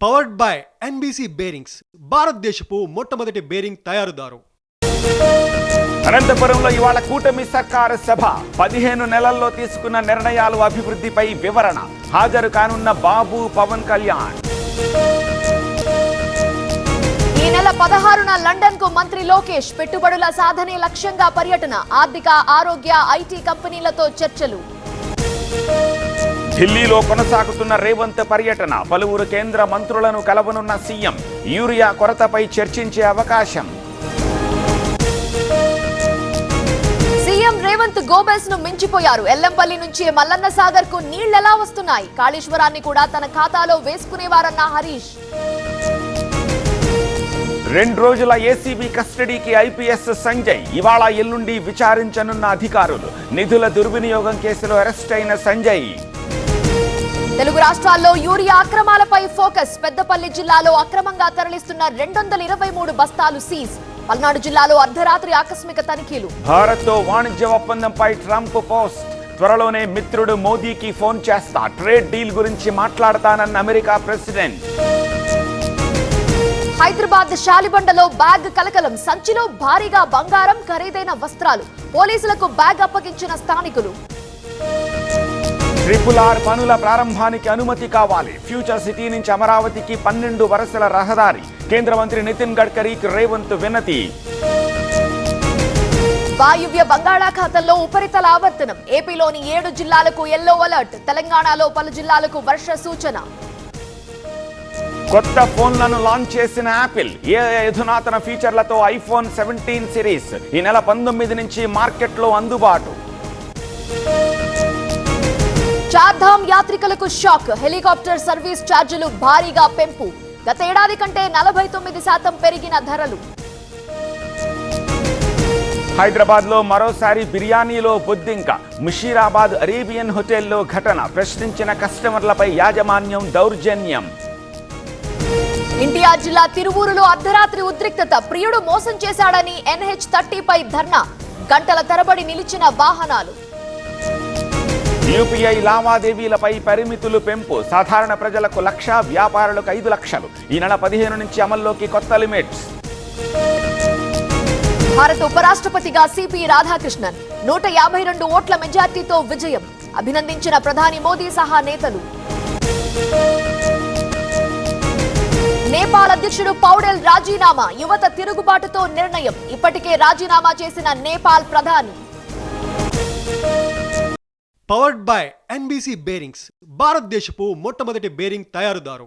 Powered by NBC bearings, భారతదేశపు మొట్టమొదటి bearing తయారుదారు. అనంతపురంలో ఇవాళ కూటమి సర్కారు సభ 15 నెలల్లో తీసుకున్న నిర్ణయాలు, అభివృద్ధిపై వివరణ. హాజరు కానున్న బాబు, పవన్ కళ్యాణ్. ఈ నెల 16న లండన్ కు మంత్రి లోకేష్. పెట్టుబడుల సాధనే లక్ష్యంగా పర్యటన. ఆర్థిక, ఆరోగ్య, ఐటీ కంపెనీలతో చర్చలు. ఢిల్లీలో కొనసాగుతున్న రేవంత్ పర్యటన. పలువురు కేంద్ర మంత్రులను కలవనున్న సీఎం. యూరియా కొరతపై చర్చించే అవకాశం. సీఎం రేవంత్ గోబెల్స్ ను మించిపోయారు. ఎల్లంపల్లి నుంచి మల్లన్న సాగర్ కు నీళ్లెలా వస్తున్నాయి? కాళేశ్వరాన్ని కూడా తన ఖాతాలో వేసుకునేవారన్న హరీష్. 2 రోజుల ఏసీబీ కస్టడీకి ఐపీఎస్ సంజయ్. ఇవాళ ఎల్లుండి విచారించనున్న అధికారులు. నిధుల దుర్వినియోగం కేసులో అరెస్ట్ అయిన సంజయ్. తెలుగు రాష్ట్రాల్లో యూరియా అక్రమాలపై ఫోకస్. పెద్దపల్లి జిల్లాలో అక్రమంగా తరలిస్తున్న 223 బస్తాలు సీజ్. పల్నాడు జిల్లాలో అర్ధరాత్రి ఆకస్మిక తనిఖీలు. భారత్తో వాణిజ్య ఒప్పందంపై ట్రంప్ పోస్ట్. త్వరలోనే మిత్రుడు మోదీకి ఫోన్ చేస్తా. ట్రేడ్ డీల్ గురించి మాట్లాడతానన్న అమెరికా ప్రెసిడెంట్. హైదరాబాద్ శాలిబండలో బ్యాగ్ కలకలం. సంచిలో భారీగా బంగారం, ఖరీదైన వస్త్రాలు. పోలీసులకు బ్యాగ్ అప్పగించిన స్థానికులు. RRR పనుల ప్రారంభానికి అనుమతి కావాలి. ఫ్యూచర్ సిటీ నుంచి అమరావతికి 12 వరుసల రహదారి. కేంద్ర మంత్రి నితిన్ గడ్కరీకి రేవంత్ వినతి. వాయువ్య బంగాళాఖాతంలో ఉపరితల ఆవర్తనం. ఏపీలోని 7 జిల్లాలకు ఎల్లో అలర్ట్. తెలంగాణలో పలు జిల్లాలకు వర్ష సూచన. కొత్త ఫోన్లను లాంచ్ చేసిన యాపిల్. అధునాతన ఫీచర్లతో ఐఫోన్ 17 సిరీస్ ఈ నెల 19 నుంచి మార్కెట్లో అందుబాటు. చార్ధామ్ యాత్రికులకు షాక్. హెలికాప్టర్ సర్వీస్ ఛార్జీలు భారీగా పెంపు. గత ఏడాది కంటే 49% పెరిగిన ధరలు. హైదరాబాద్ లో మరోసారి బిర్యానీలో బొద్దింక. ముషీరాబాద్ అరేబియన్ హోటల్లో ఘటన. ప్రశ్నించిన కస్టమర్లపై యాజమాన్యం దౌర్జన్యం. ఎన్టీఆర్ జిల్లా తిరువూరులో అర్ధరాత్రి ఉద్రిక్తత. ప్రియుడు మోసం చేశాడని NH30 పై ధర్నా. గంటల తరబడి నిలిచిన వాహనాలు. యూపీఐ లావాదేవీలపై పరిమితులు పెంపు. సాధారణ ప్రజలకు 1,00,000, వ్యాపారులకు 5 లక్షలు. ఈ నెల 15 నుంచి అమల్లోకి కొత్త లిమిట్స్. భారత ఉపరాష్ట్రపతిగా సిపి రాధాకృష్ణన్. 152 ఓట్ల మెజార్టీతో విజయం. అభినందించిన ప్రధాని మోదీ సహా నేతలు. నేపాల్ అధ్యక్షుడు పౌడెల్ రాజీనామా. యువత తిరుగుబాటుతో నిర్ణయం. ఇప్పటికే రాజీనామా చేసిన నేపాల్ ప్రధాని. పవర్డ్ బై ఎన్బీసీ బేరింగ్స్, భారతదేశపు మొట్టమొదటి బేరింగ్ తయారుదారు.